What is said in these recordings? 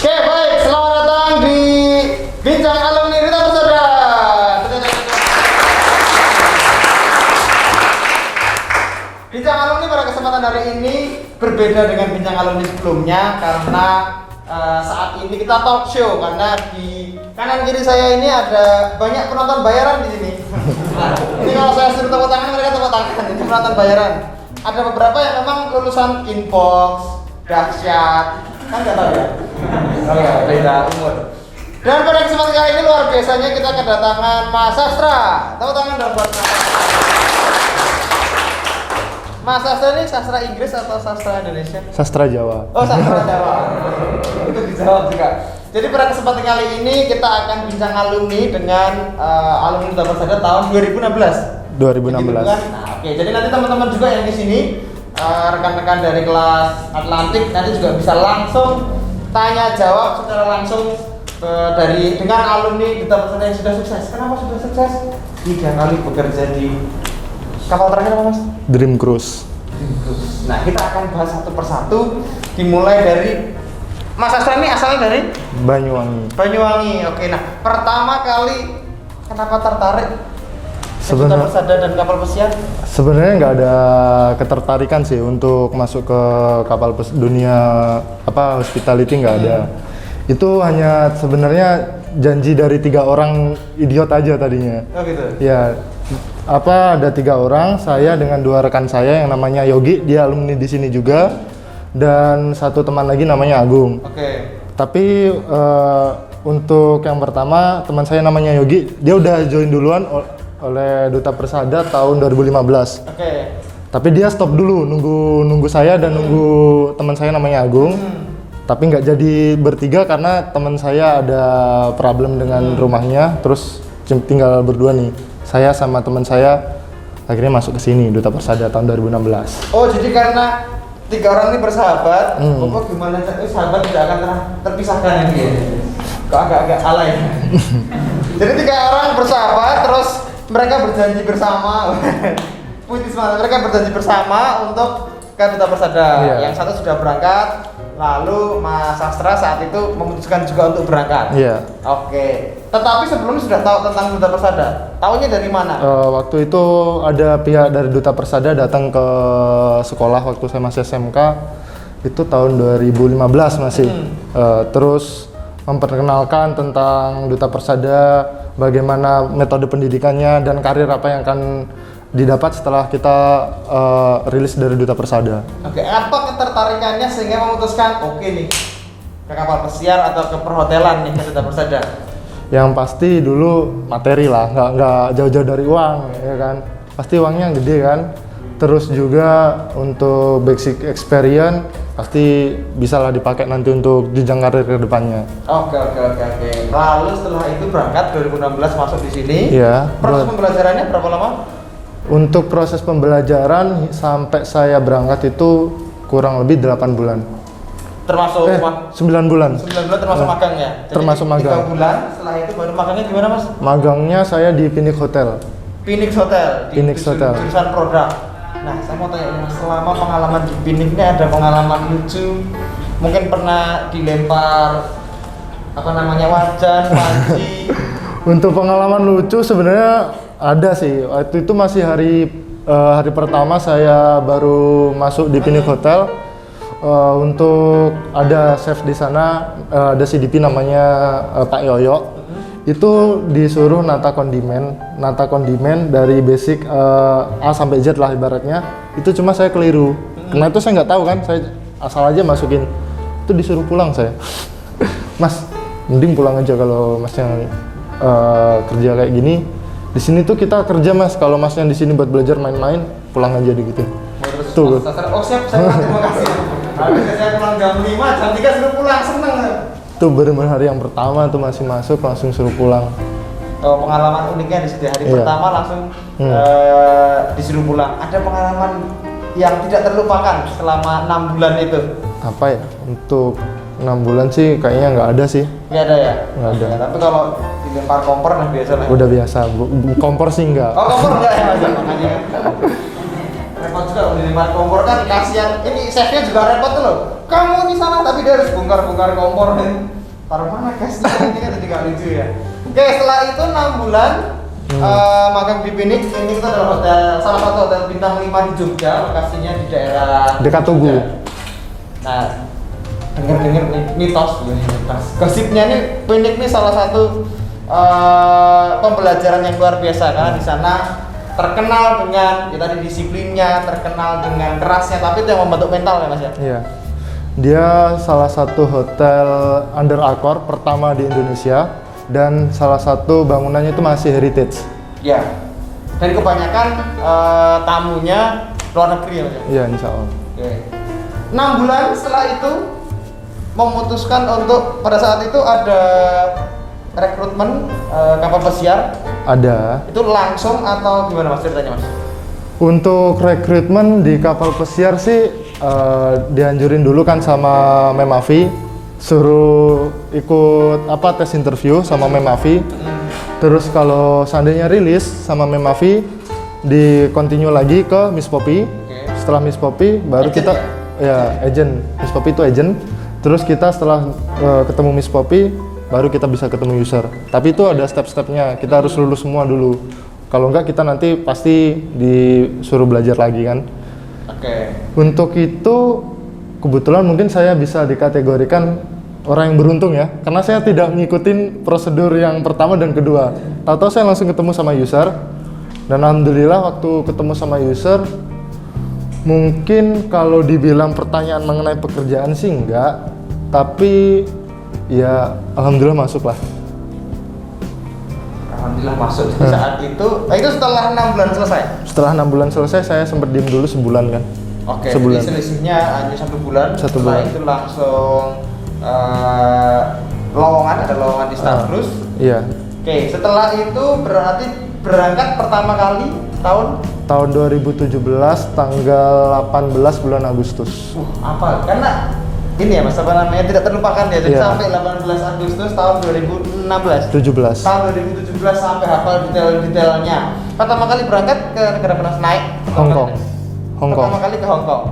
Oke, baik. Selamat datang di Bincang Alumni Duta Persada. Bincang Alumni pada kesempatan hari ini berbeda dengan Bincang Alumni sebelumnya karena saat ini kita talk show karena di kanan kiri saya ini ada banyak penonton bayaran di sini. Ini kalau saya suruh tepuk tangan mereka tepuk tangan. Ini penonton bayaran. Ada beberapa yang memang lulusan inbox, dahsyat, kan nggak tahu ya? Oh ya, beda umur. Dan pada kesempatan kali ini luar biasanya kita kedatangan Mas Sastra. Tepuk tangan dong buat Mas Sastra ini sastra Inggris atau sastra Indonesia? Sastra Jawa. Oh, sastra Jawa. Itu dijawab juga. Jadi pada kesempatan kali ini kita akan bincang alumni dengan alumni Duta Persada tahun 2016. 2016. Nah, oke, jadi nanti teman-teman juga yang di sini rekan-rekan dari kelas Atlantik nanti juga bisa langsung tanya jawab secara langsung dengan alumni Duta Persada yang sudah sukses. Kenapa sudah sukses? 3 kali bekerja di kapal terakhir apa Mas? Dream Cruise. Nah, kita akan bahas satu persatu dimulai dari Mas Sastra ini asalnya dari Banyuwangi. Banyuwangi. Oke, nah pertama kali kenapa tertarik Duta Persada dan kapal pesiar? Sebenarnya nggak ada ketertarikan sih untuk masuk ke kapal dunia hospitality, nggak ada. Itu hanya sebenarnya janji dari 3 orang idiot aja tadinya. Oh gitu. Ya, ada 3 orang, saya dengan 2 rekan saya yang namanya Yogi, dia alumni di sini juga, dan 1 teman lagi namanya Agung. Oke. Tapi untuk yang pertama teman saya namanya Yogi, dia udah join duluan oleh Duta Persada tahun 2015. Oke. Tapi dia stop dulu, nunggu saya dan nunggu teman saya namanya Agung. Tapi nggak jadi bertiga karena teman saya ada problem dengan rumahnya, terus tinggal berdua nih. Saya sama teman saya akhirnya masuk ke sini Duta Persada tahun 2016. Oh, jadi karena 3 orang ini bersahabat, kok gimana sahabat tidak akan terpisahkan ini ya? Kok agak-agak alay. Jadi 3 orang bersahabat, terus mereka berjanji bersama. Puitis banget, mereka berjanji bersama untuk ke Duta Persada. Iya. Yang satu sudah berangkat, lalu Mas Sastra saat itu memutuskan juga untuk berangkat. Iya. Oke. Tetapi sebelumnya sudah tahu tentang Duta Persada. Taunya dari mana? Waktu itu ada pihak dari Duta Persada datang ke sekolah waktu saya masih SMK. Itu tahun 2015 masih. Terus memperkenalkan tentang Duta Persada, bagaimana metode pendidikannya dan karir apa yang akan didapat setelah kita rilis dari Duta Persada. Oke, apa ketertarikannya sehingga memutuskan oke nih ke kapal pesiar atau ke perhotelan nih ke Duta Persada? Yang pasti dulu materi lah, nggak jauh-jauh dari uang, ya kan. Pasti uangnya gede kan. Terus juga untuk basic experience pasti bisalah dipakai nanti untuk jenjang karir ke depannya. Oke. Lalu setelah itu berangkat 2016 masuk di sini. Iya. Proses pembelajarannya berapa lama? Untuk proses pembelajaran sampai saya berangkat itu kurang lebih 8 bulan. Termasuk 9 bulan. 9 bulan termasuk magang ya? Jadi termasuk magang. 3 bulan, setelah itu baru magangnya gimana Mas? Magangnya saya di Phoenix Hotel. Phoenix Hotel. Phoenix Hotel. Jurusan produk. Nah, saya mau tanya Mas, selama pengalaman di Phoenix ini ada pengalaman lucu? Mungkin pernah dilempar wajan, panci? Untuk pengalaman lucu sebenarnya ada sih. Waktu itu masih hari pertama saya baru masuk di Phoenix Hotel. Untuk ada chef di sana, ada CDP namanya Pak Yoyo. Itu disuruh nata kondimen dari basic A sampai Z lah ibaratnya. Itu cuma saya keliru. Karena itu saya nggak tahu kan, saya asal aja masukin. Itu disuruh pulang saya. Mas, mending pulang aja kalau masnya kerja kayak gini. Di sini tuh kita kerja Mas, kalau masnya di sini buat belajar main-main, pulang aja gitu. Tuh. Oh siap, terima kasih. Habis saya pulang jam 5, jam 3 suruh pulang, seneng. Itu benar-benar hari yang pertama tuh masih masuk langsung suruh pulang. Oh, pengalaman uniknya di situ hari pertama langsung disuruh pulang. Ada pengalaman yang tidak terlupakan selama 6 bulan itu? Apa ya? Untuk 6 bulan sih kayaknya nggak ada sih. Nggak ada ya? Nggak ada. Ya, tapi kalau dilempar kompor nah biasa lah. Udah biasa. Kompor sih nggak. Oh, kompor nggak ya Mas? Makanya repot juga kalau di depan kompor kan kasihan. Ini chefnya juga repot tuh loh. Kamu di sana tapi dia harus bongkar-bongkar kompor. Taruh mana gasnya? Ini kan jadi gak lucu ya. Oke, setelah itu 6 bulan magang di Phoenix. Ini kita adalah hotel, salah satu hotel bintang 5 di Jogja, lokasinya di daerah Dekat Tugu. Nah, denger mitos. Gosipnya nih Phoenix nih salah satu pembelajaran yang luar biasa karena di sana terkenal dengan ya tadi disiplinnya, terkenal dengan kerasnya, tapi itu yang membentuk mental ya Mas ya. Iya. Dia salah satu hotel under Accor pertama di Indonesia dan salah satu bangunannya itu masih heritage. Ya. Dan kebanyakan tamunya luar negeri ya Mas ya. Iya, insya Allah. Oke. 6 bulan setelah itu memutuskan untuk pada saat itu ada rekrutmen kapal pesiar. Ada. Itu langsung atau gimana Mas ceritanya Mas? Untuk rekrutmen di kapal pesiar sih dianjurin dulu kan sama Memavi, suruh ikut tes interview sama Memavi. Terus kalau seandainya rilis sama Memavi, di continue lagi ke Miss Poppy. Setelah Miss Poppy baru Agent kita agent. Miss Poppy itu agent. Terus kita setelah ketemu Miss Poppy baru kita bisa ketemu user. Tapi itu ada step-stepnya. Kita harus lulus semua dulu. Kalau enggak kita nanti pasti disuruh belajar lagi kan. Oke. Untuk itu kebetulan mungkin saya bisa dikategorikan orang yang beruntung ya, karena saya tidak ngikutin prosedur yang pertama dan kedua. Tahu-tahu saya langsung ketemu sama user, dan alhamdulillah waktu ketemu sama user, mungkin kalau dibilang pertanyaan mengenai pekerjaan sih enggak, tapi ya alhamdulillah masuk lah. Alhamdulillah masuk di saat itu. Nah, itu setelah 6 bulan selesai. Setelah 6 bulan selesai, saya sempat diem dulu sebulan kan. Oke. Sebulan. Jadi selisihnya hanya 1 bulan. Setelah itu langsung lowongan, ada lowongan di Starcruise. Iya. Oke. Setelah itu berarti berangkat pertama kali Tahun 2017 tanggal 18 bulan Agustus. Apa? Karena ini ya Mas, apa namanya, tidak terlupakan ya. Jadi Iya. sampai 18 Agustus tahun 2016. 17. Tahun 2017 sampai hafal detail-detailnya. Pertama kali berangkat ke negara mana? Naik Hong Kong. Hong Kong. Pertama kali ke Hong Kong.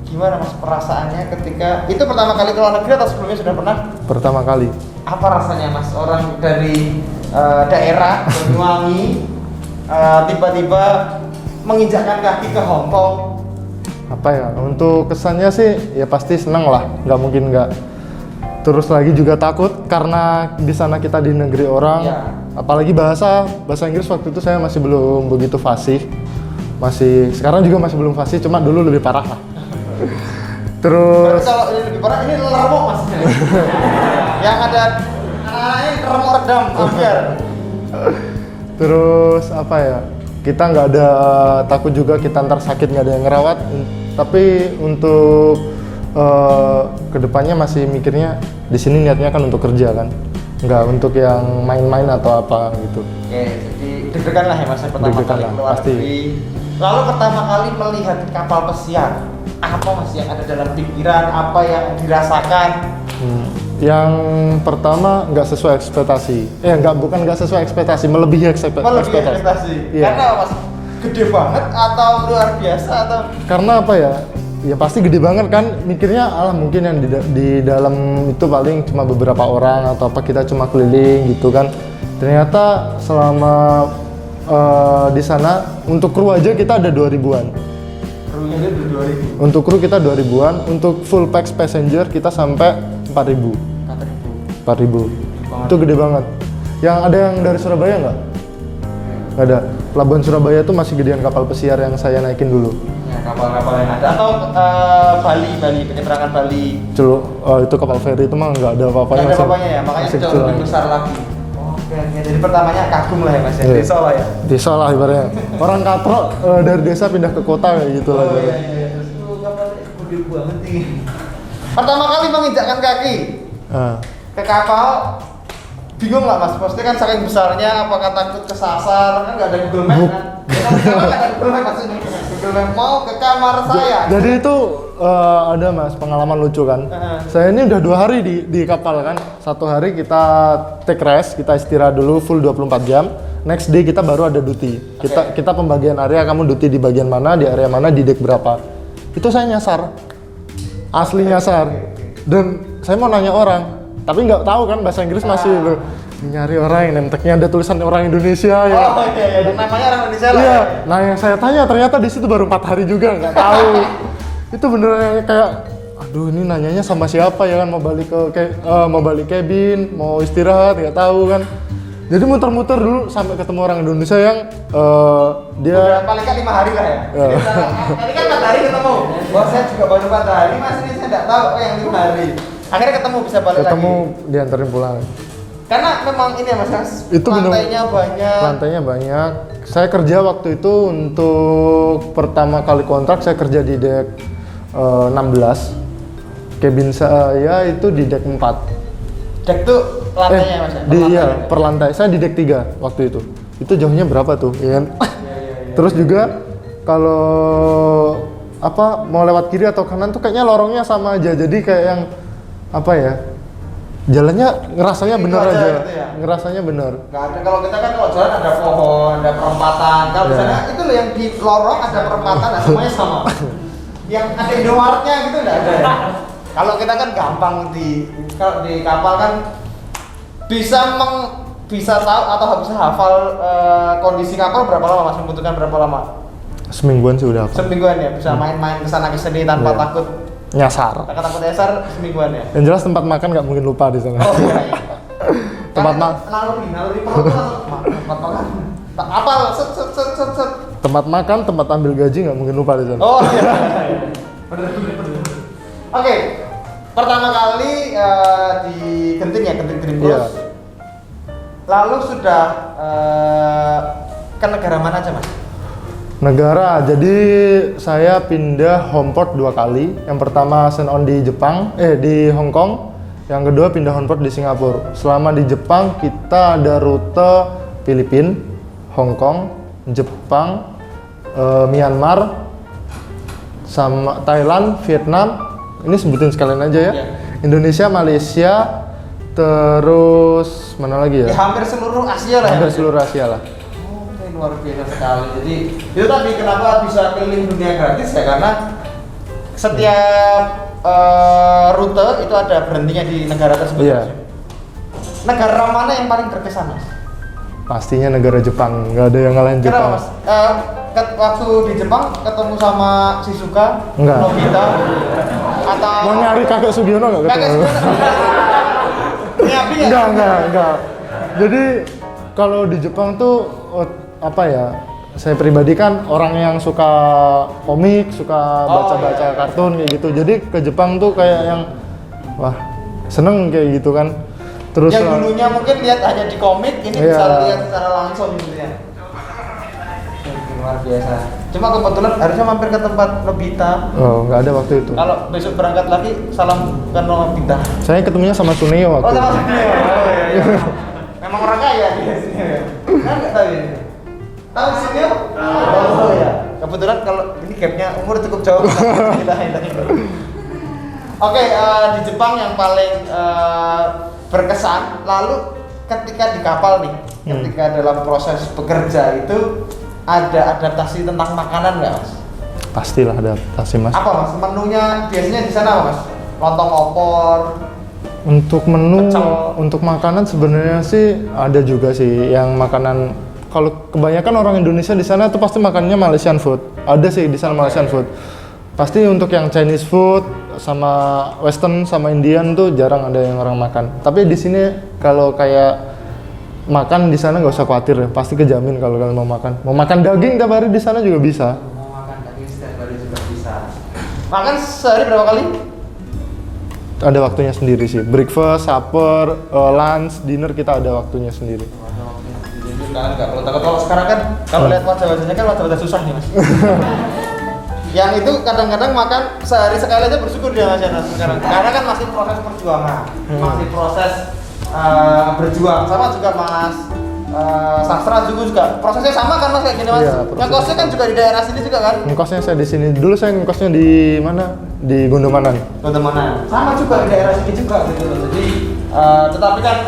Gimana Mas perasaannya ketika itu pertama kali ke luar negeri atau sebelumnya sudah pernah? Pertama kali. Apa rasanya Mas, orang dari daerah Banyuwangi tiba-tiba menginjakkan kaki ke Hong Kong? Apa ya, untuk kesannya sih ya pasti senang lah, nggak mungkin nggak. Terus lagi juga takut karena di sana kita di negeri orang, Ya. apalagi bahasa Inggris waktu itu saya masih belum begitu fasih, sekarang juga masih belum fasih, cuma dulu lebih parah lah. Terus Berarti kalau ini lebih parah, ini lermok Mas. Yang ada anak-anaknya remuk redam, biar. terus apa ya, kita nggak ada takut juga kita ntar sakit nggak ada yang ngerawat, tapi untuk kedepannya masih mikirnya di sini niatnya kan untuk kerja kan, nggak untuk yang main-main atau apa gitu. Oke, jadi deg-degan lah ya Mas pertama Deg-degan kali lah, keluar pasti. negeri. Lalu pertama kali melihat kapal pesiar, apa Mas yang ada dalam pikiran, apa yang dirasakan? Yang pertama nggak sesuai ekspektasi, bukan nggak sesuai ekspektasi, melebihi Melebihi ekspektasi. Iya. Karena Mas gede banget atau luar biasa atau? Karena apa ya? Ya pasti gede banget kan, mikirnya mungkin yang di dalam itu paling cuma beberapa orang atau apa, kita cuma keliling gitu kan. Ternyata selama di sana untuk kru aja kita ada 2000-an. Krunya dia udah 2000. Untuk kru kita 2000-an, untuk full pax passenger kita sampai 4000. 4000. Itu gede banget. Yang ada yang dari Surabaya nggak? Nggak ada. Pelabuhan Surabaya tuh masih gedean kapal pesiar yang saya naikin dulu. Ya, kapal-kapal yang ada atau Bali penyeberangan Bali. Itu kapal feri itu mah nggak ada apa-apanya. Nggak ada apa-apanya ya, makanya masih jauh kecil lebih lagi. besar lagi. Oke, jadi pertamanya kagum lah ya Mas ya, Iya. desa lah ya. Desa lah ibaratnya. Orang katrok dari desa pindah ke kota kayak gitu lah. Oh iya iya, terus kapalnya gede banget nih. Pertama kali menginjakkan kaki ke kapal, bingung nggak Mas? Pasti kan saking besarnya, apakah takut kesasar? Kan nggak ada Google Map kan? Ya kan sekarang nggak ada Google Map maksudnya. Google Map mau ke kamar saya. Jadi itu ada Mas pengalaman lucu kan. Saya ini udah 2 hari di kapal kan. 1 hari kita take rest, kita istirahat dulu full 24 jam. next day kita baru ada duty. Kita pembagian area, kamu duty di bagian mana, di area mana, di deck berapa. Itu saya nyasar, asli nyasar. Dan saya mau nanya orang, tapi nggak tahu kan bahasa Inggris masih nyari orang yang name-tag-nya ada tulisan orang Indonesia ya. Oh iya, namanya orang Indonesia lah. Iya. Nah yang saya tanya ternyata di situ baru 4 hari juga nggak tahu. Itu beneran kayak, aduh ini nanyanya sama siapa ya kan, mau balik cabin, mau istirahat nggak tahu kan. Jadi muter-muter dulu sampai ketemu orang Indonesia yang dia udah paling kan 5 hari lah ya. Tadi kan 4 hari ketemu. Wah saya juga baru 4 hari, mas ini saya nggak tahu yang 5 hari. Akhirnya ketemu bisa balik lagi. Diantarin pulang. Karena memang ini ya mas, itu lantainya banyak. Lantainya banyak. Saya kerja waktu itu untuk pertama kali kontrak saya kerja di deck 16. Cabin saya itu di deck 4. Deck tuh lantainya mas ya? Iya, per lantai. Saya di deck 3 waktu itu. Itu jauhnya berapa tuh? Ya kan? Iya. Terus juga kalau mau lewat kiri atau kanan tuh kayaknya lorongnya sama aja. Jadi kayak yang jalannya ngerasanya bener aja. Gitu ya? Ngerasanya bener. Nggak ada, kalau kita kan kalau jalan ada pohon, ada perempatan. Kalau di sana itu loh yang di lorong ada perempatan, nah semuanya sama. Yang ada Indomaretnya gitu nggak ada ya? Kalau kita kan gampang kalau di kapal kan bisa tahu atau bisa hafal kondisi kapal berapa lama mas, membutuhkan berapa lama? Semingguan sih udah. Semingguan ya, bisa main-main kesana kesini tanpa takut nyasar. Takut nyasar semingguan ya. Yang jelas tempat makan nggak mungkin lupa di sana. Oh iya. Tempat makan. Naluri perut tempat makan. Apal set. Tempat makan, tempat ambil gaji nggak mungkin lupa di sana. Oh iya. Bener. Oke. Pertama kali di Genting ya, Genting Dream Cruise. Iya. Lalu sudah ke negara mana aja mas? Negara, jadi saya pindah homeport 2 kali. Yang pertama send-on di Hong Kong. Yang kedua pindah homeport di Singapura. Selama di Jepang kita ada rute Filipina, Hong Kong, Jepang, Myanmar, sama Thailand, Vietnam. Ini sebutin sekalian aja ya. Indonesia, Malaysia, terus mana lagi ya? Hampir seluruh Asia lah. Hampir seluruh Asia lah. Luar biasa sekali. Jadi itu tadi kenapa bisa keliling dunia gratis ya, karena setiap rute itu ada berhentinya di negara tersebut. Iya. Negara mana yang paling berkesan mas? Pastinya negara Jepang, nggak ada yang ngalahin Jepang. Kenapa mas? Waktu di Jepang ketemu sama Shizuka, Enggak. Nobita, atau Mau nyari kakek Sugiono nggak kakek ketemu? Nyabi ya? Enggak. Jadi kalau di Jepang tuh saya pribadi kan orang yang suka komik, suka baca-baca kartun kayak gitu. Jadi ke Jepang tuh kayak yang wah seneng kayak gitu kan. Terus yang dulunya mungkin lihat hanya di komik, ini Iya. bisa lihat secara langsung gitu ya. Luar biasa. Cuma kebetulan harusnya mampir ke tempat Nobita. Oh, nggak ada waktu itu. Kalau besok berangkat lagi, salam ke Nobita. Saya ketemunya sama Suneo waktu Oh, sama itu. Suneo. Oh iya. Memang orang kaya dia Suneo ya. Kan nggak tahu ya. Tahu Suneo? Oh iya. Kebetulan kalau ini gapnya umur cukup jauh. Kita Oke, di Jepang yang paling berkesan, lalu ketika di kapal nih, ketika dalam proses bekerja itu ada adaptasi tentang makanan nggak mas? Pastilah adaptasi mas. Apa mas? Menunya biasanya di sana apa mas? Lontong opor. Untuk menu, Pecel. untuk makanan sebenarnya sih ada juga sih yang makanan. Kalau kebanyakan orang Indonesia di sana tuh pasti makannya Malaysian food. Ada sih di sana Malaysian food. Pasti untuk yang Chinese food sama Western sama Indian tuh jarang ada yang orang makan. Tapi di sini kalau kayak makan di sana nggak usah khawatir ya, pasti kejamin kalau kalian mau makan. Mau makan daging tiap hari di sana juga bisa. Mau makan daging setiap hari juga bisa. Makan sehari berapa kali? Ada waktunya sendiri sih. Breakfast, supper, lunch, dinner kita ada waktunya sendiri. Kan nggak perlu takut. Kalau sekarang kan kalau lihat wajah-wajahnya kan wajah-wajah susah nih mas. Yang itu kadang-kadang makan sehari sekali aja bersyukur dia mas ya sekarang. Karena kan masih proses perjuangan, masih proses berjuang. Sama juga mas Sastra juga prosesnya sama kan mas kayak gini mas. Iya, Ngekosnya kan juga di daerah sini juga kan? Ngekosnya saya di sini. Dulu saya ngekosnya di mana? Di Gondomanan. Gondomanan. Sama juga di daerah sini juga gitu loh. Jadi tetapi kan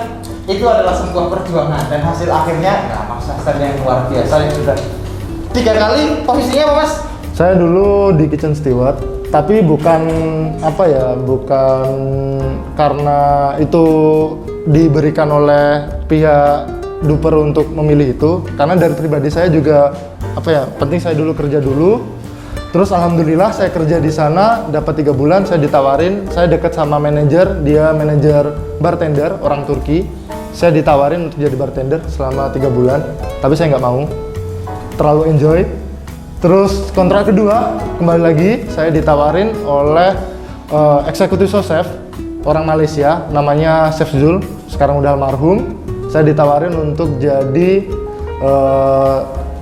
itu adalah sebuah perjuangan dan hasil akhirnya nah Mas Hasan yang luar biasa yang sudah 3 kali posisinya apa Mas? Saya dulu di kitchen steward, tapi bukan apa ya, bukan karena itu diberikan oleh pihak Duper untuk memilih itu, karena dari pribadi saya juga apa ya, penting saya dulu kerja dulu. Terus alhamdulillah saya kerja di sana dapat 3 bulan, saya ditawarin, saya dekat sama manajer, dia manajer bartender orang Turki. Saya ditawarin untuk jadi bartender selama 3 bulan, tapi saya nggak mau, terlalu enjoy. Terus kontrak kedua kembali lagi saya ditawarin oleh eksekutif chef orang Malaysia namanya Chef Zul, sekarang udah almarhum. Saya ditawarin untuk jadi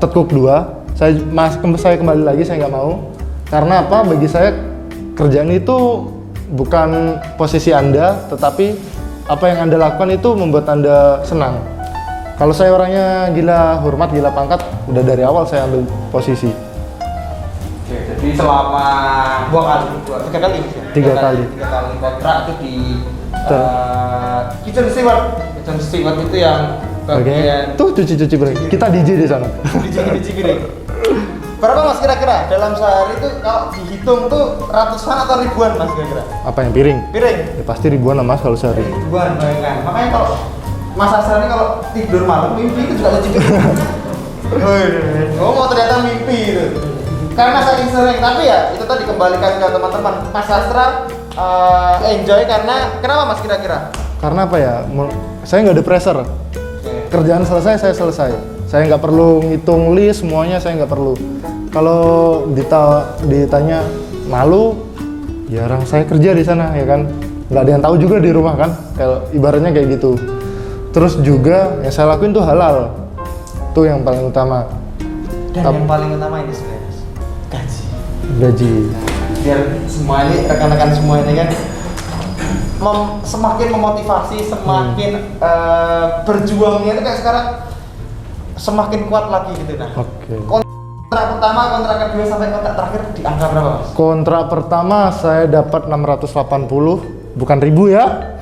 tekuk 2. Saya kembali lagi, saya nggak mau. Karena apa? Bagi saya kerjaan itu bukan posisi Anda, tetapi apa yang Anda lakukan itu membuat Anda senang. Kalau saya orangnya gila hormat, gila pangkat, udah dari awal saya ambil posisi. Oke, jadi selama 3 kali kontrak itu di kitchen steward. Kitchen steward itu yang bagian tuh cuci-cuci piring. Kita DJ di sana. DJ piring. Berapa Mas kira-kira dalam sehari itu kalau dihitung tuh ratusan atau ribuan Mas kira-kira? Apa yang piring? Piring. Ya pasti ribuan lah Mas kalau sehari. Ribuan, bayangkan. Makanya kalau Mas Hasan ini kalau tidur malam mimpi itu juga cuci piring. Oh mau ternyata mimpi itu. Karena saking sering, tapi ya itu tadi kembalikan ke teman-teman. Mas Sastra enjoy karena kenapa Mas kira-kira? Karena apa ya? Saya nggak ada pressure. Kerjaan selesai, saya selesai. Saya nggak perlu ngitung list semuanya, saya nggak perlu. Kalau ditanya malu, ya orang saya kerja di sana ya kan. Nggak ada yang tahu juga di rumah kan. Kalau ibaratnya kayak gitu. Terus juga yang saya lakuin tuh halal. Itu yang paling utama. Dan yang paling utama ini sebenarnya gaji. Biar semua ini rekan-rekan semua ini kan semakin memotivasi, semakin berjuangnya itu kayak sekarang semakin kuat lagi gitu nah. Oke. Kontrak pertama, kontrak kedua sampai kontrak terakhir di angka berapa Mas? Kontrak pertama saya dapat 680, bukan ribu ya,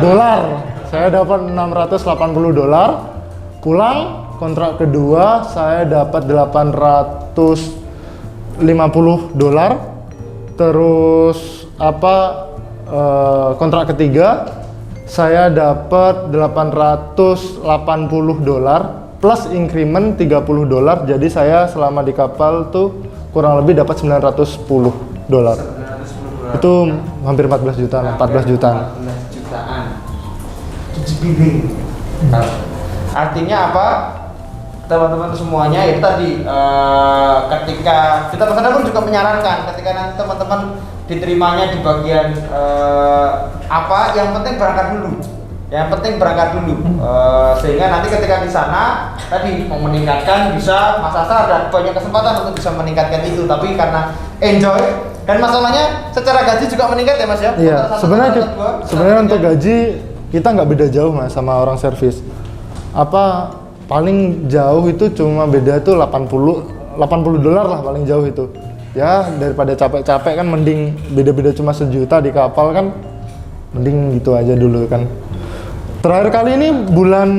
dolar. Saya dapat 680 dolar. Pulang kontrak kedua saya dapat 850 dolar. Terus kontrak ketiga saya dapat 880 dolar plus increment 30 dolar. Jadi saya selama di kapal tuh kurang lebih dapat 910 dolar. Itu hampir 14 jutaan. 14 jutaan. Artinya apa? Teman-teman semuanya itu tadi ketika kita pesan pun juga menyarankan ketika nanti teman-teman diterimanya di bagian yang penting berangkat dulu sehingga nanti ketika di sana tadi mau meningkatkan bisa Mas Asa ada banyak kesempatan untuk bisa meningkatkan itu, tapi karena enjoy dan masalahnya secara gaji juga meningkat ya Mas ya. Iya, sebenarnya untuk gaji kita nggak beda jauh Mas sama orang servis. Paling jauh itu cuma beda tuh 80 dolar lah paling jauh itu. Ya daripada capek-capek kan mending beda-beda cuma 1 juta di kapal kan, mending gitu aja dulu kan. Terakhir kali ini bulan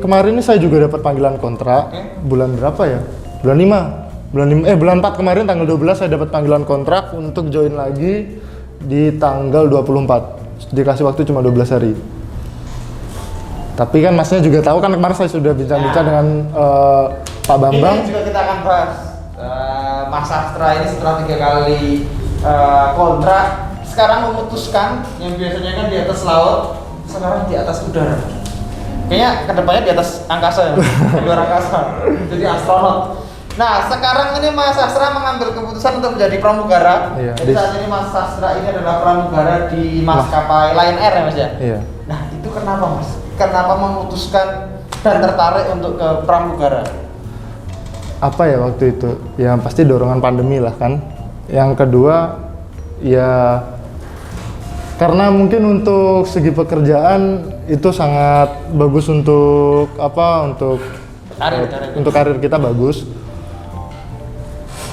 kemarin ini saya juga dapat panggilan kontrak. Bulan berapa ya? Bulan 4 kemarin tanggal 12 saya dapat panggilan kontrak untuk join lagi di tanggal 24. Dikasih waktu cuma 12 hari. Tapi kan Masnya juga tahu kan kemarin saya sudah bincang-bincang dengan Pak Bambang. Ini juga kita akan bahas Mas Sastra ini setelah 3 kali kontrak sekarang memutuskan yang biasanya kan di atas laut, sekarang di atas udara. Kayaknya kedepannya di atas angkasa ya, di luar angkasa, jadi astronot. Nah sekarang ini Mas Sastra mengambil keputusan untuk menjadi pramugara. Iya, jadi saat ini Mas Sastra ini adalah pramugara di maskapai Lion Air ya Mas ya? Iya. Nah itu kenapa Mas? Kenapa memutuskan dan tertarik untuk ke pramugara? Apa ya waktu itu? Ya pasti dorongan pandemi lah kan. Yang kedua ya karena mungkin untuk segi pekerjaan itu sangat bagus untuk untuk karir kita bagus.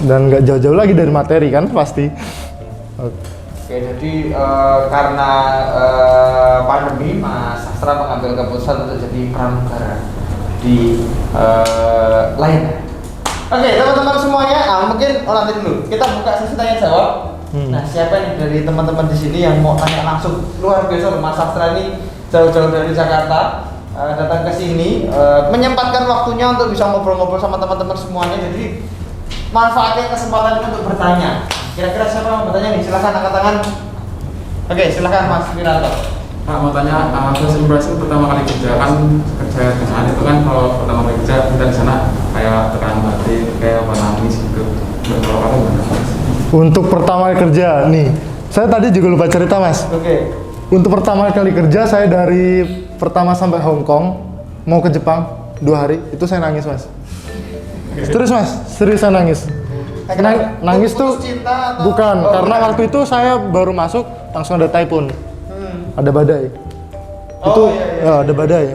Dan nggak jauh-jauh lagi dari materi kan pasti. Oke, jadi karena pandemi, Mas Sastra mengambil keputusan untuk jadi pramugara di lainnya. Oke, teman-teman semuanya, mungkin nanti dulu kita buka sesi tanya jawab. Nah, siapa nih dari teman-teman di sini yang mau tanya langsung? Luar biasa loh, Mas Sastra ini jauh-jauh dari Jakarta datang ke sini, menyempatkan waktunya untuk bisa ngobrol-ngobrol sama teman-teman semuanya. Jadi manfaatkan kesempatan ini untuk bertanya. Kira-kira siapa yang mau bertanya nih? Silahkan angkat tangan. Oke, silahkan Mas Wiranto. Pak, mau tanya, first impression pertama kali kerja di sana itu kan kalau pertama kali kerja kita di sana kayak tekanan batin, kayak nangis gitu. Kalau kamu gimana? Untuk pertama kali kerja nih, saya tadi juga lupa cerita Mas. Oke. Untuk pertama kali kerja saya dari pertama sampai Hong Kong mau ke Jepang 2 hari itu saya nangis Mas. Serius Mas, serius saya nangis. Nangis tuh cinta atau bukan, karena waktu itu saya baru masuk langsung ada typhoon. Ada badai. Itu ya, ada badai.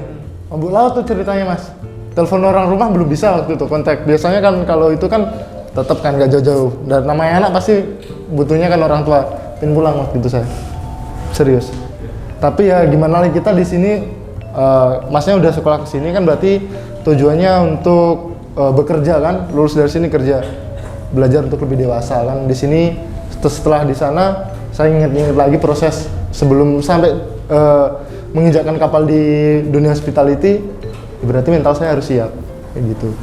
Mabuk laut tuh ceritanya Mas. Telepon orang rumah belum bisa waktu itu kontak. Biasanya kan kalau itu kan tetap kan gak jauh-jauh. Dan namanya anak pasti butuhnya kan orang tua. Pin pulang waktu itu saya. Serius. Tapi ya gimana lagi kita di sini Masnya udah sekolah ke sini kan berarti tujuannya untuk bekerja kan, lulus dari sini kerja. Belajar untuk lebih dewasa kan. Di sini setelah di sana saya ingat lagi proses sebelum sampai menginjakkan kapal di dunia hospitality, berarti mental saya harus siap kayak gitu.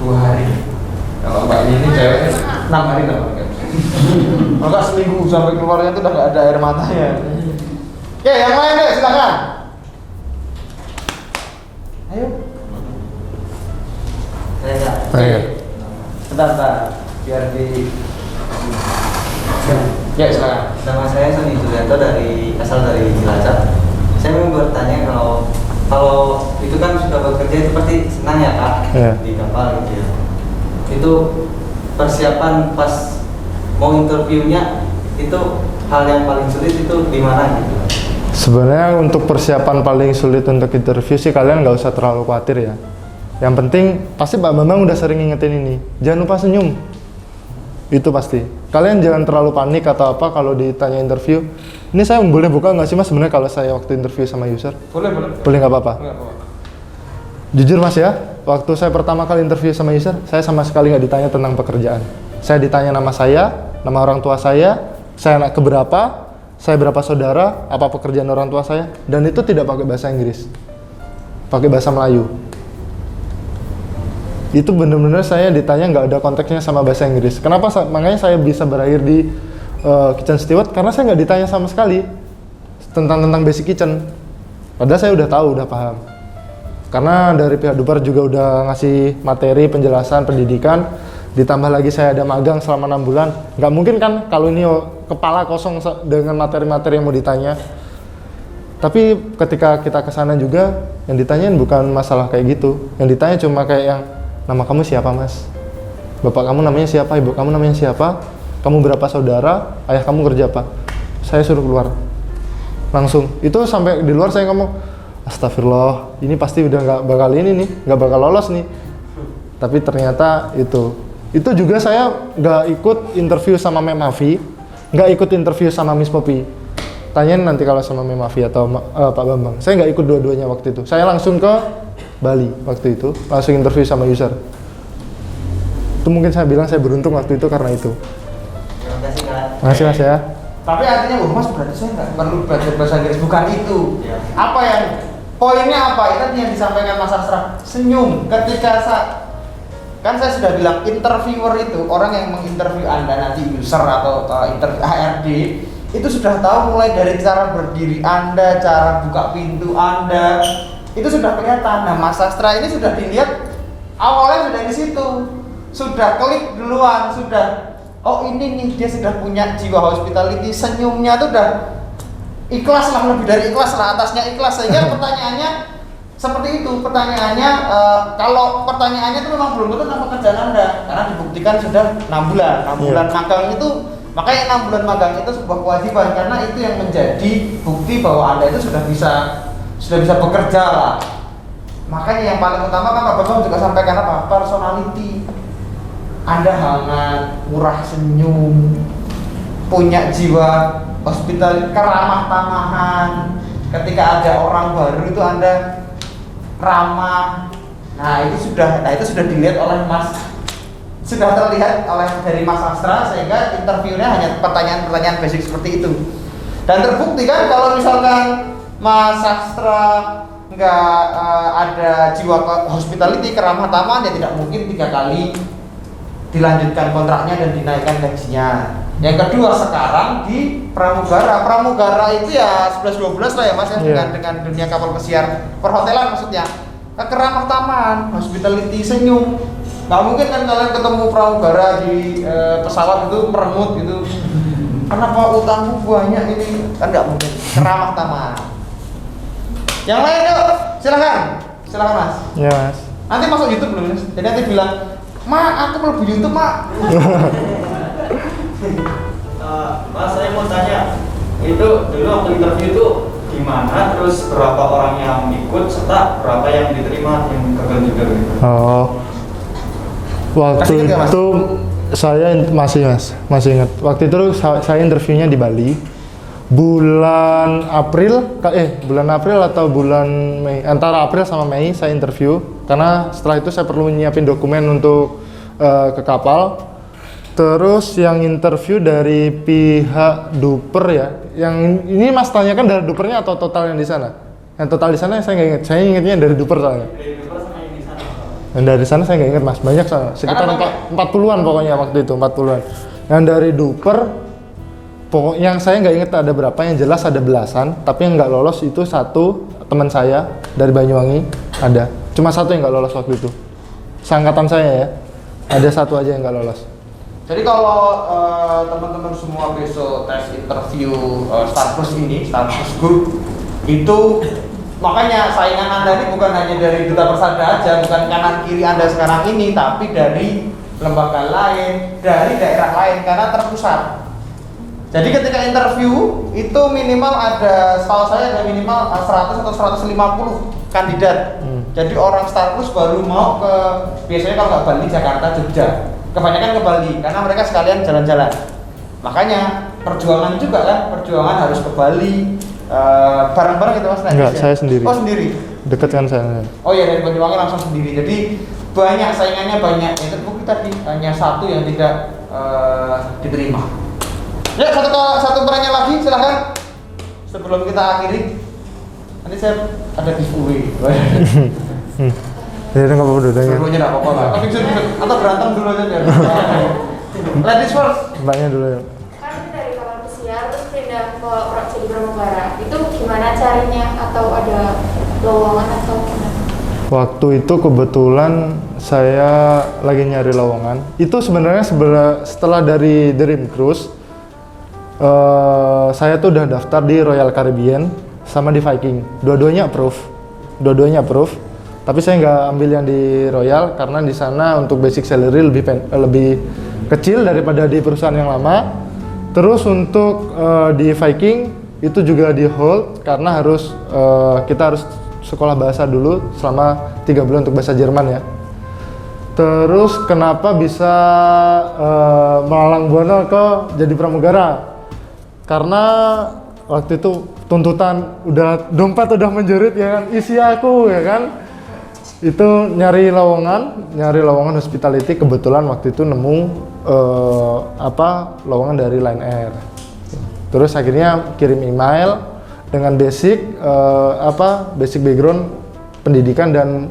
2 hari. Kalau Mbak ini ceweknya 6 hari namanya. Maka seminggu sampai keluarnya itu udah nggak ada air matanya. Oke, yang lain deh, silakan. Ayo. Ayo. Bentar, biar di. Ya, silakan. Nama saya Sony Julianto asal dari Cilacap. Saya mau bertanya kalau itu kan sudah bekerja itu pasti senang ya Kak di kapal gitu ya. Itu persiapan pas mau interviewnya itu hal yang paling sulit itu di mana gitu? Sebenarnya untuk persiapan paling sulit untuk interview sih kalian nggak usah terlalu khawatir ya. Yang penting pasti Pak Bambang udah sering ngingetin ini. Jangan lupa senyum. Itu pasti. Kalian jangan terlalu panik atau apa kalau ditanya interview. Ini saya boleh buka nggak sih Mas sebenarnya kalau saya waktu interview sama user? Boleh. Boleh nggak apa-apa? Jujur Mas ya, waktu saya pertama kali interview sama user, saya sama sekali nggak ditanya tentang pekerjaan. Saya ditanya nama saya, nama orang tua saya anak keberapa, saya berapa saudara, apa pekerjaan orang tua saya, dan itu tidak pakai bahasa Inggris, pakai bahasa Melayu. Itu bener-bener saya ditanya nggak ada konteksnya sama bahasa Inggris. Kenapa? Makanya saya bisa berakhir di kitchen steward karena saya nggak ditanya sama sekali tentang basic kitchen. Padahal saya udah tahu, udah paham. Karena dari pihak Dupar juga udah ngasih materi, penjelasan, pendidikan. Ditambah lagi saya ada magang selama 6 bulan. Nggak mungkin kan kalau ini kepala kosong dengan materi-materi yang mau ditanya. Tapi ketika kita kesana juga, yang ditanyain bukan masalah kayak gitu. Yang ditanya cuma kayak yang, nama kamu siapa Mas? Bapak kamu namanya siapa? Ibu kamu namanya siapa? Kamu berapa saudara? Ayah kamu kerja apa? Saya suruh keluar. Langsung. Itu sampai di luar saya ngomong, astagfirullah, ini pasti udah nggak bakal lolos nih. Tapi ternyata itu juga saya nggak ikut interview sama Mem Afi, nggak ikut interview sama Miss Poppy. Tanyain nanti kalau sama Mem Afi atau Pak Bambang. Saya nggak ikut dua-duanya waktu itu. Saya langsung ke Bali waktu itu, langsung interview sama user. Itu mungkin saya bilang saya beruntung waktu itu karena itu. Terima kasih Kak. Terima kasih Mas ya. Tapi artinya, Mas berarti saya nggak perlu belajar bahasa Inggris, bukan itu. Ya. Apa yang poinnya apa? Itu tadi yang disampaikan Mas Sastra. Senyum. Ketika saya sudah bilang interviewer itu orang yang menginterview Anda nanti user atau interview HRD itu sudah tahu mulai dari cara berdiri Anda, cara buka pintu Anda. Itu sudah kelihatan. Nah, Mas Sastra ini sudah dilihat awalnya sudah di situ. Sudah klik duluan, sudah oh ini nih dia sudah punya jiwa hospitality, senyumnya tuh udah ikhlas lah, lebih dari ikhlas lah, atasnya ikhlas. Sehingga pertanyaannya seperti itu, pertanyaannya kalau pertanyaannya itu memang belum tentu tentang pekerjaan Anda karena dibuktikan sudah 6 bulan magang itu, makanya 6 bulan magang itu sebuah kewajiban karena itu yang menjadi bukti bahwa Anda itu sudah bisa bekerja lah. Makanya yang paling utama kan Pak Bambang juga sampaikan apa? Personality. Anda hangat, murah senyum, punya jiwa hospital, keramah tamahan. Ketika ada orang baru itu Anda ramah. Nah itu sudah dilihat oleh sudah terlihat dari Mas Astra, sehingga interviewnya hanya pertanyaan-pertanyaan basic seperti itu. Dan terbukti kan kalau misalkan Mas Astra nggak ada jiwa hospitality, keramah tamahan, ya tidak mungkin 3 kali dilanjutkan kontraknya dan dinaikkan gajinya. Yang kedua, sekarang di pramugara itu ya 11-12 lah ya Mas ya, dengan dunia kapal pesiar perhotelan maksudnya. Keramah tamahan, hospitality, senyum. Nggak mungkin kan kalian ketemu pramugara di pesawat itu merengut gitu. Kenapa utangmu banyak ini? Kan nggak mungkin. Keramah tamahan. Yang lain yuk, silakan Mas. Ya Mas. Nanti masuk YouTube dulu Mas. Jadi nanti bilang, "Ma, aku mau YouTube, Ma." Mas, saya mau tanya, itu dulu waktu interview itu gimana? Terus berapa orang yang ikut serta berapa yang diterima yang gagal juga gitu? Oh, waktu itu saya masih ingat. Waktu itu saya interviewnya di Bali bulan April atau bulan Mei, antara April sama Mei saya interview, karena setelah itu saya perlu nyiapin dokumen untuk ke kapal. Terus yang interview dari pihak duper ya, yang ini Mas tanyakan dari dupernya atau total yang di sana? Yang total di sana saya nggak ingat, saya ingatnya dari duper soalnya. Dari duper sama yang di sana. Dan dari sana saya nggak ingat Mas, banyak sekitar 40-an pokoknya waktu itu, 40-an. Yang dari duper, pokoknya yang saya nggak ingat ada berapa, yang jelas ada belasan, tapi yang nggak lolos itu satu teman saya dari Banyuwangi ada. Cuma satu yang nggak lolos waktu itu. Seangkatan saya ya, ada satu aja yang nggak lolos. Jadi kalau teman-teman semua besok tes interview Starplus Group itu, makanya saingan Anda ini bukan hanya dari Duta Persada aja, bukan kanan kiri Anda sekarang ini, tapi dari lembaga lain, dari daerah lain, karena terpusat. Jadi ketika interview itu minimal ada, setahu saya ada minimal 100 atau 150 kandidat. Jadi orang Starplus baru mau ke, biasanya kalau nggak Bali, Jakarta, Jogja. Kebanyakan ke Bali karena mereka sekalian jalan-jalan. Makanya perjuangan juga kan, perjuangan harus ke Bali bareng-bareng gitu Mas. Enggak, saya sendiri. Oh sendiri. Dekat kan saya. Oh iya, dari Banyuwangi langsung sendiri. Jadi banyak saingannya, banyak. Yang terbukti tadi hanya satu yang tidak diterima. Ya, satu pertanyaan lagi silahkan sebelum kita akhiri. Nanti saya ada giveaway. Ya nggak apa-apa dulu. Dulunya nggak apa-apa lah. Tapi atau berantem dulu aja biar. Ladies first. Mbaknya dulu ya. Kan dari kapal pesiar terus pindah ke jadi pramugara. Itu gimana carinya, atau ada lowongan atau gimana? Waktu itu kebetulan saya lagi nyari lowongan. Itu sebenarnya setelah dari Dream Cruise, saya tuh udah daftar di Royal Caribbean sama di Viking. Dua-duanya approve. Tapi saya nggak ambil yang di Royal karena di sana untuk basic salary lebih kecil daripada di perusahaan yang lama. Terus untuk di Viking itu juga di hold karena kita harus sekolah bahasa dulu selama 3 bulan untuk bahasa Jerman ya. Terus kenapa bisa melalang buana ke jadi pramugara? Karena waktu itu tuntutan dompet udah menjerit ya kan, isi aku ya kan. Itu nyari lowongan hospitality, kebetulan waktu itu nemu lowongan dari Lion Air. Terus akhirnya kirim email dengan basic background pendidikan dan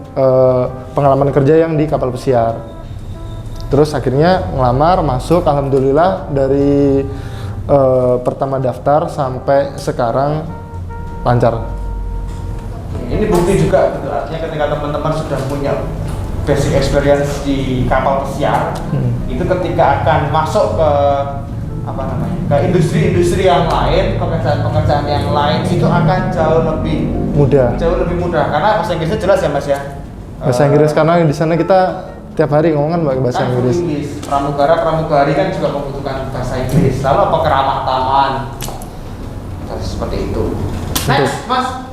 pengalaman kerja yang di kapal pesiar. Terus akhirnya ngelamar, masuk, alhamdulillah dari pertama daftar sampai sekarang lancar. Ini bukti juga gitu, artinya ketika teman-teman sudah punya basic experience di kapal pesiar, itu ketika akan masuk ke ke industri-industri yang lain, pekerjaan yang lain itu akan jauh lebih mudah karena bahasa Inggrisnya jelas ya Mas ya. Bahasa Inggris karena di sana kita tiap hari ngomong kan bahasa Inggris. Pramugari kan juga membutuhkan bahasa Inggris. Lalu apa keramah tamahan seperti itu. Next, Mas.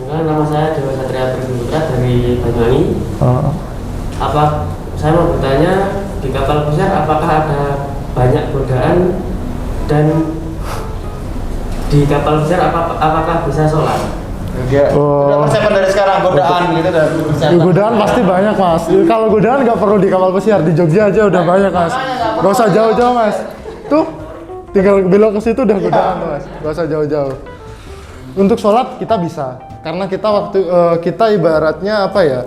Nama saya Dewa Satria Perbuka dari Banyuwangi. Saya mau bertanya, di kapal pesiar apakah ada banyak godaan Dan di kapal pesiar apakah bisa sholat? Udah persiapan dari sekarang, godaan gitu udah persiapan. Godaan pasti banyak mas. Kalau godaan nggak perlu di kapal pesiar, di Jogja aja udah banyak mas. Gak usah jauh-jauh mas. Tuh, tinggal belok ke situ udah godaan tuh mas. Gak usah jauh-jauh. Untuk sholat kita bisa, karena kita kita ibaratnya apa ya?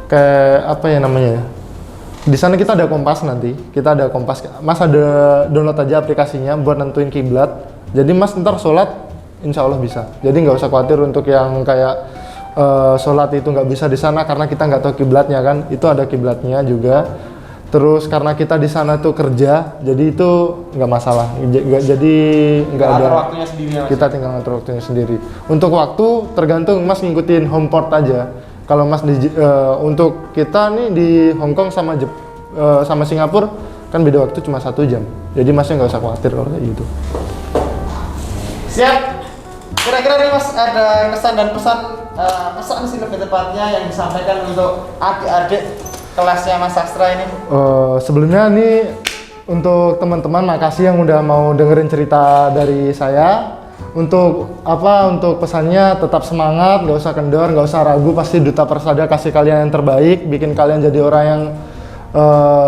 Kayak apa ya namanya? Di sana kita ada kompas nanti. Kita ada kompas. Mas ada download aja aplikasinya buat nentuin kiblat. Jadi mas ntar sholat insya Allah bisa. Jadi nggak usah khawatir untuk yang kayak sholat itu nggak bisa di sana karena kita nggak tahu kiblatnya kan. Itu ada kiblatnya juga. Terus karena kita di sana tuh kerja, jadi itu nggak masalah. Jadi nggak ada. Waktunya sendiri, mas. Kita tinggal ngatur waktunya sendiri. Untuk waktu tergantung mas ngikutin homeport aja. Kalau mas untuk kita nih di Hong Kong sama sama Singapura kan beda waktu cuma 1 jam. Jadi masnya nggak usah khawatir kalau kayak gitu. Siap. Kira-kira nih mas ada kesan dan pesan sih lebih tepatnya yang disampaikan untuk adik-adik kelasnya Mas Sastra ini? Sebelumnya nih untuk teman-teman makasih yang udah mau dengerin cerita dari saya. Untuk pesannya tetap semangat, nggak usah kendor, nggak usah ragu, pasti Duta Persada kasih kalian yang terbaik, bikin kalian jadi orang yang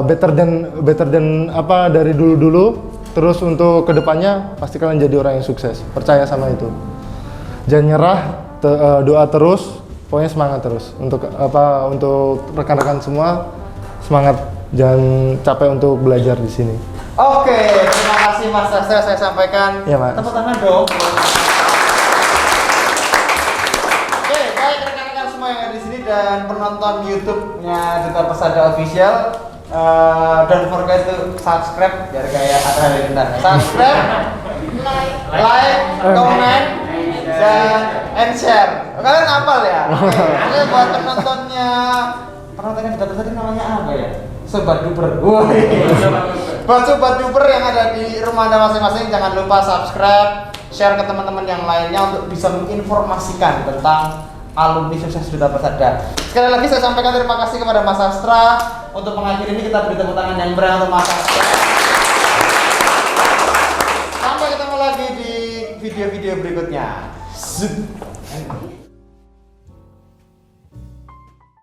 better than dari dulu. Terus untuk kedepannya pasti kalian jadi orang yang sukses, percaya sama itu. Jangan nyerah, doa terus, pokoknya semangat terus. Untuk rekan-rekan semua semangat, jangan capek untuk belajar di sini. Oke, terima kasih Mas Sastra, saya sampaikan. Iya, Mas. Tepuk tangan dong. Oke, baik rekan-rekan semua yang ada di sini dan penonton YouTube-nya Duta Persada Official. Don't forget to subscribe biar kayak ada bentar. Subscribe, like, comment, and share. Kalian hafal ya? Ini buat penontonnya Duta Persada namanya apa ya? Sobat Duper. Buat Sobat Duper yang ada di rumah Anda masing-masing, jangan lupa subscribe, share ke teman-teman yang lainnya untuk bisa menginformasikan tentang alumni sukses Duta Persada. Sekali lagi saya sampaikan terima kasih kepada Mas Sastra. Untuk mengakhiri ini kita beri tepuk tangan yang meriah untuk Mas Sastra. Sampai ketemu lagi di video-video berikutnya.